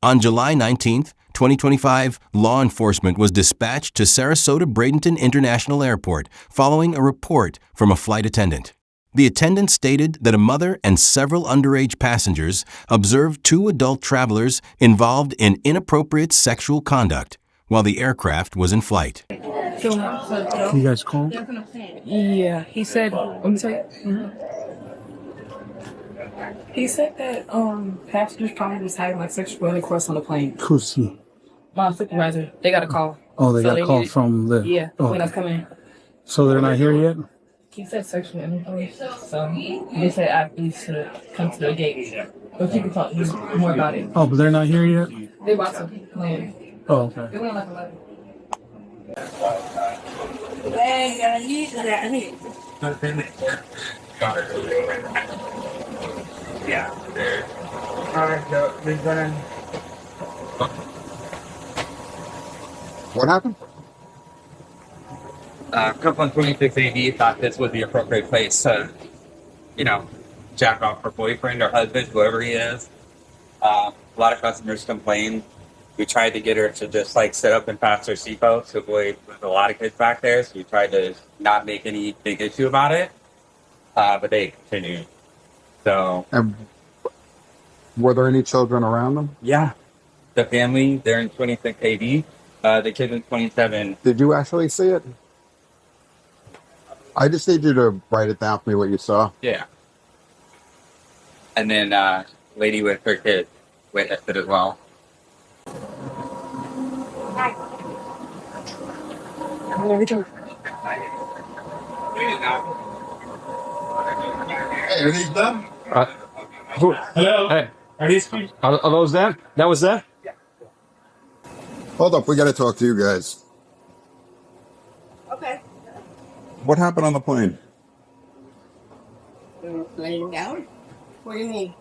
On July 19, 2025, law enforcement was dispatched to Sarasota-Bradenton International Airport following a report from a flight attendant. The attendant stated that a mother and several underage passengers observed two adult travelers involved in inappropriate sexual conduct while the aircraft was in flight. You guys call? Yeah, he said. I'm sorry. He said that passengers probably was having like sexual intercourse on the plane. Who's he? My supervisor, they got a call. Oh, they got a call from the... Yeah, oh. when I was coming in. So they're not here yet? He said sexual intercourse, so they said I need to come to the gate. But you can talk more about it. Oh, but they're not here yet? They about to land. Oh, okay. They went like 11. Yeah. Alright, no, we're gonna... What happened? Couple on 26 AD thought this was the appropriate place to, jack off her boyfriend or husband, whoever he is. A lot of customers complained. We tried to get her to just sit up and pass her seatbelt to avoid a lot of kids back there. So we tried to not make any big issue about it, but they continued. So, And were there any children around them? yeah, the family, they're in 26 AD. The kids in 27. Did you actually see it? I just need you to write it down for me what you saw. Yeah. And then lady with her kid witnessed it as well. Hey, are these done? Hello? Hey. Are those them? That was them? Hold up, we gotta talk to you guys. Okay. What happened on the plane? Laying down? What do you mean?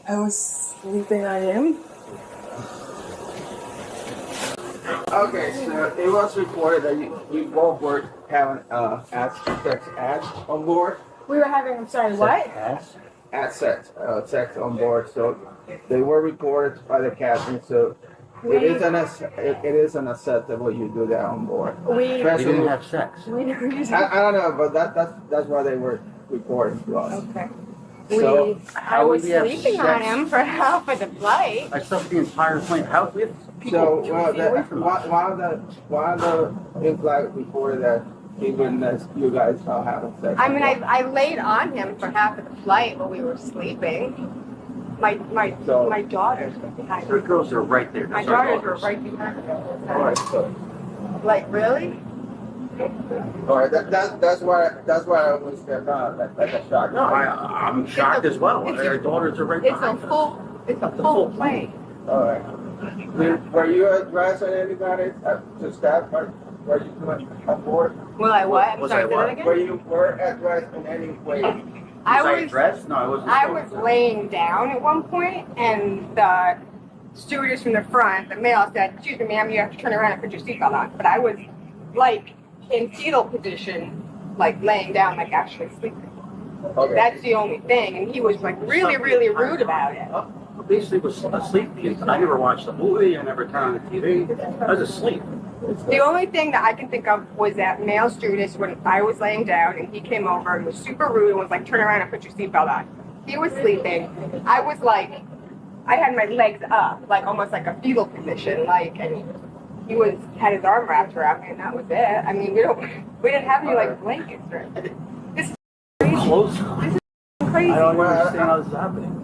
I was sleeping. I am. Okay, so it was reported that you both were having sex ads on board. We were having, I'm sorry, what? Sex on board. So they were reported by the captain. So it isn't acceptable you do that on board. We Especially, have sex. I I don't know, but that's why they were reporting to us. Okay. So I was sleeping on him for half of the flight. I slept the entire plane. How we have people So 2 feet away from us. why the in-flight reported that he witnessed you guys all having sex? I mean, I laid on him for half of the flight while we were sleeping. My daughters were behind Three me. girls are right there. My That's our daughters were daughters. right behind me. All right, so. Like, really? All right, that's why I was like a shock. No, I'm shocked as well. Our daughters are right It's behind a us. full plane. All right. Were you addressing anybody to staff? Were you doing on board? Will I what? I'm Was sorry, I say what? that again? Were you addressed in any way? I was dressed? No, I wasn't. I was laying down at one point, and the stewardess from the front, the male, said, "Excuse me, ma'am, you have to turn around and put your seatbelt on." But I was like in fetal position, like laying down, like actually sleeping. Okay. That's the only thing, and he was like really, really rude about it. Basically was asleep. I never watched the movie. I never turned on the TV. I was asleep. The only thing that I can think of was that male stewardess when I was laying down, and he came over and was super rude and was like, "Turn around and put your seatbelt on." He was sleeping. I was like, I had my legs up, like almost like a fetal position, and he had his arm wrapped around me, and that was it. I mean, we didn't have any like blankets or anything. This is Close. crazy. I don't understand how this is happening.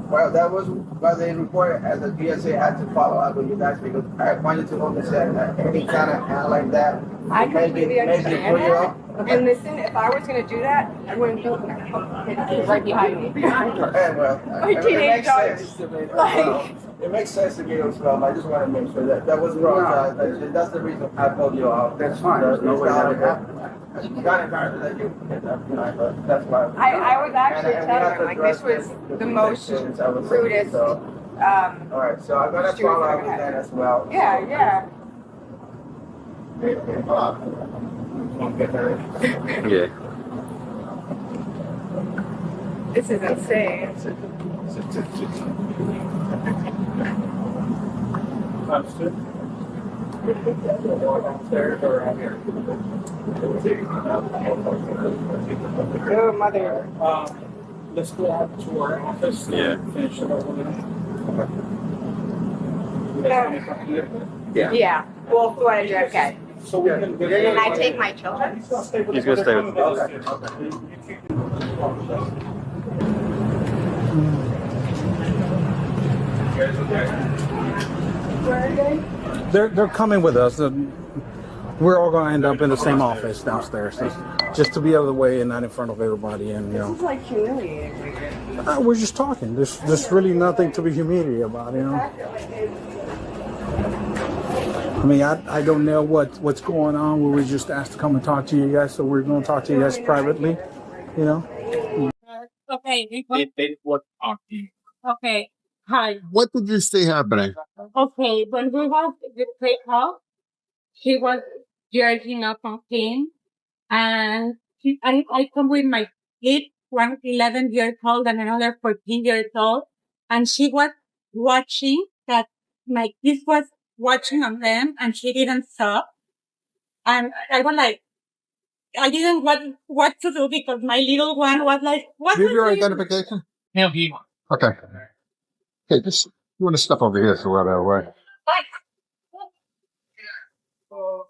Well, that was why they reported as the DSA had to follow up with you guys because I wanted to understand that any kind of hand like that. I completely understand that. Okay. And listen, if I was going to do that, I wouldn't do it right behind me. Hey, well, My it teenage makes daughters. sense to me. Like- It makes sense to me as well. I just want to make sure that was wrong. That's the reason I pulled you off. That's fine. There's no way that would happen. Got embarrassed that you did that, but that's why. I was actually And we telling have him, to like, address this was the the most conditions I was saying, rudest. so. All right, so I'm gonna follow up with that as well. Yeah. Yeah. This is insane. Downstairs or out here? Oh, mother. Let's go out to our office. Yeah. Finish it over there. Yeah. Well, FOIA, okay. So we can. Can I take my children? He's gonna stay with They're coming with us. We're all going to end up in the same office downstairs, just to be out of the way and not in front of everybody. And This is like humiliating. we're just talking. There's really nothing to be humiliated about, I mean, I don't know what's going on. We were just asked to come and talk to you guys, so we're going to talk to you guys privately. Okay. They what Okay. Hi. What did you see happening? Okay. When we was the playhouse, she was jerking up on him, and I come with my kid, one 11 years old and another 14 years old, and she was watching that my kid was watching on them, and she didn't stop. And I was like, I didn't know what to do because my little one was like, what? Give your identification. him he Okay. Hey, just you want to step over here so we're out of the way.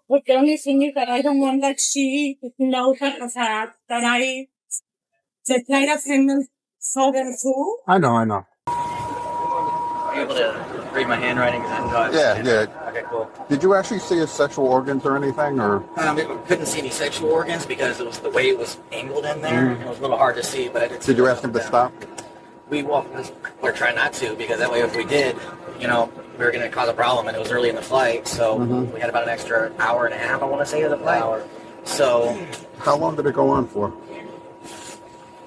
But the only thing is that I don't want that she knows that I the kind of thing so them too. I know. Are you able to read my handwriting? Yeah. Okay, cool. Did you actually see his sexual organs or anything, or? We couldn't see any sexual organs because it was the way it was angled in there. It was a little hard to see, but I did see. Did you ask him to stop? We're trying not to because that way if we did, we were going to cause a problem, and it was early in the flight, so we had about an extra hour and a half, I want to say, of the flight. So. How long did it go on for?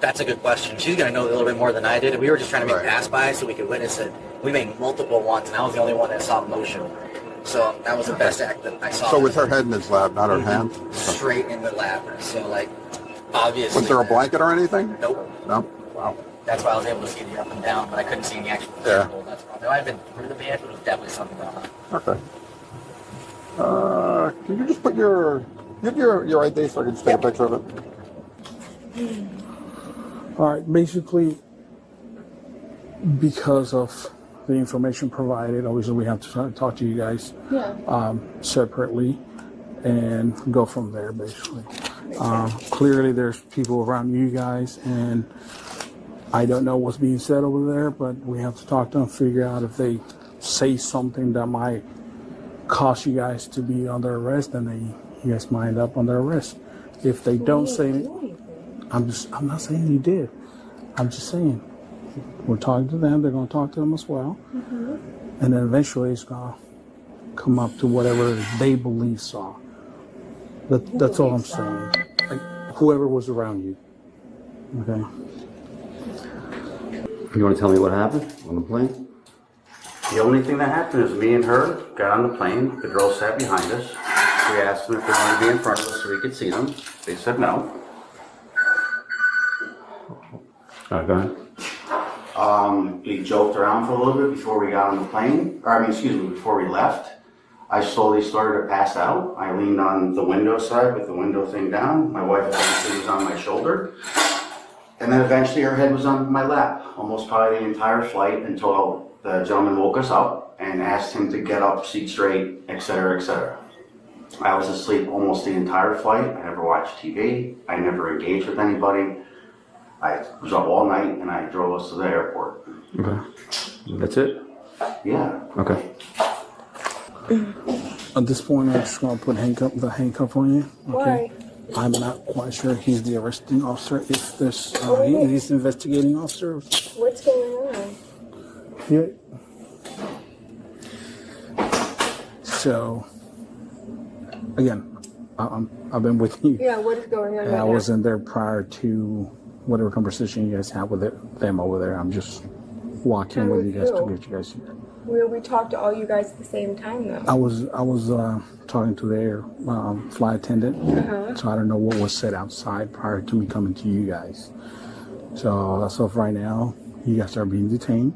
That's a good question. She's going to know a little bit more than I did. We were just trying to make pass-by so we could witness it. We made multiple ones, and I was the only one that saw motion. So that was the best act that I saw. So with her head in his lap, not her hand? Straight in the lap. So, obviously. Was there a blanket or anything? Nope. No? Wow. That's why I was able to see the up and down, but I couldn't see any actual vehicle. That's probably. I've been through the vehicle, but it was definitely something going on. Okay. Can you just put your ID so I can just take a picture of it? All right, basically, because of the information provided, obviously we have to talk to you guys separately and go from there, basically. Clearly, there's people around you guys, and I don't know what's being said over there, but we have to talk to them, figure out if they say something that might cause you guys to be under arrest, then you guys might end up under arrest. If they don't say anything, I'm not saying you did. I'm just saying we're talking to them. They're going to talk to them as well, and then eventually it's going to come up to whatever they believe saw. That's all I'm saying. Whoever was around you. Okay. You want to tell me what happened on the plane? The only thing that happened is me and her got on the plane. The girls sat behind us. We asked them if they wanted to be in front of us so we could see them. They said no. Go ahead. We joked around for a little bit before we got on the plane. Before we left. I slowly started to pass out. I leaned on the window side with the window thing down. My wife eventually was on my shoulder. And then eventually her head was on my lap, almost probably the entire flight until the gentleman woke us up and asked him to get up, seat straight, etc., etc. I was asleep almost the entire flight. I never watched TV. I never engaged with anybody. I was up all night and I drove us to the airport. Okay. That's it? Yeah. Okay. At this point, I just want to put the handcuff on you. Okay. Why? I'm not quite sure he's the arresting officer. If there's he's the investigating officer. What's going on? Yeah. So, again, I've been with you. Yeah, what is going on? And I wasn't there prior to whatever conversation you guys had with them over there. I'm just walking with you guys to get you guys here. We talked to all you guys at the same time, though. I was talking to their flight attendant, so I don't know what was said outside prior to me coming to you guys. So as of right now, you guys are being detained.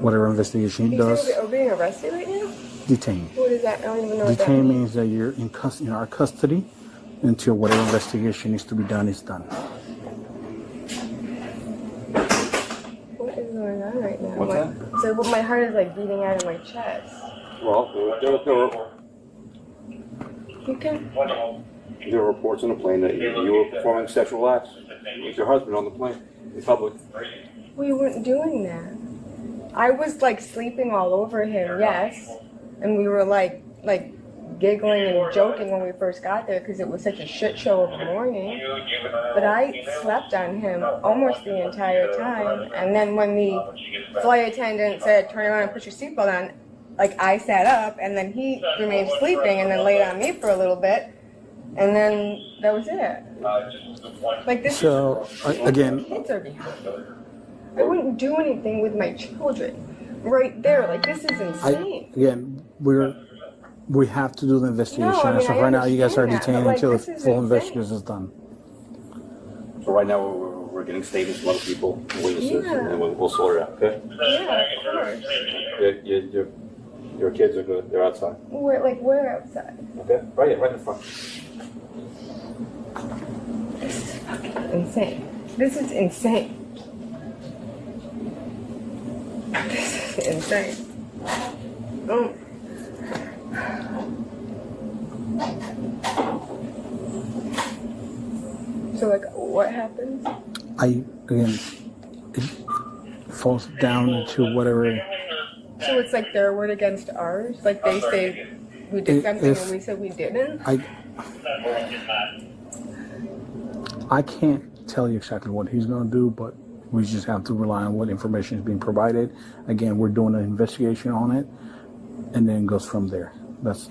whatever investigation he does. Are we being arrested right now? Detained. What is that? I don't even know what that Detained means. means that you're in our custody until whatever investigation needs to be done is done. What is going on right now? What's that? So my heart is like beating out of my chest. Well, Okay. there were reports on the plane that you were performing sexual acts with your husband on the plane in public. We weren't doing that. I was like sleeping all over him, yes. And we were like giggling and joking when we first got there because it was such a shit show of a morning. But I slept on him almost the entire time. And then when the flight attendant said, turn around and put your seatbelt on, like I sat up and then he remained sleeping and then laid on me for a little bit. And then that was it. Like this So, again, kids are behind. I wouldn't do anything with my children. Right there, like this is insane. we have to do the investigation. No, I mean, So I right now, you guys are understand that, detained but, like, until the this is full insane. investigation is done. So right now we're getting statements from other people, witnesses, Yeah. and then we'll sort it out. Okay? Yeah, of course. Your kids are good. They're outside. We're outside. Okay? Right in front. This is fucking insane. This is insane. This is insane. So like, what happens? Again, it falls down into whatever. So it's like their word against ours? Like they say we did something and we said we didn't? I can't tell you exactly what he's going to do, but we just have to rely on what information is being provided. Again, we're doing an investigation on it, and then it goes from there. That's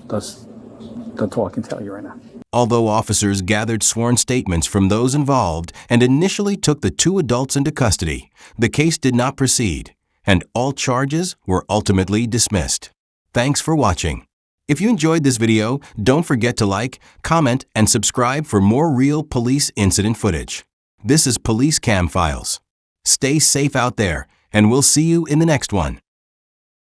all I can tell you right now. Although officers gathered sworn statements from those involved and initially took the two adults into custody, the case did not proceed, and all charges were ultimately dismissed. Thanks for watching. If you enjoyed this video, don't forget to like, comment, and subscribe for more real police incident footage. This is Police Cam Files. Stay safe out there, and we'll see you in the next one.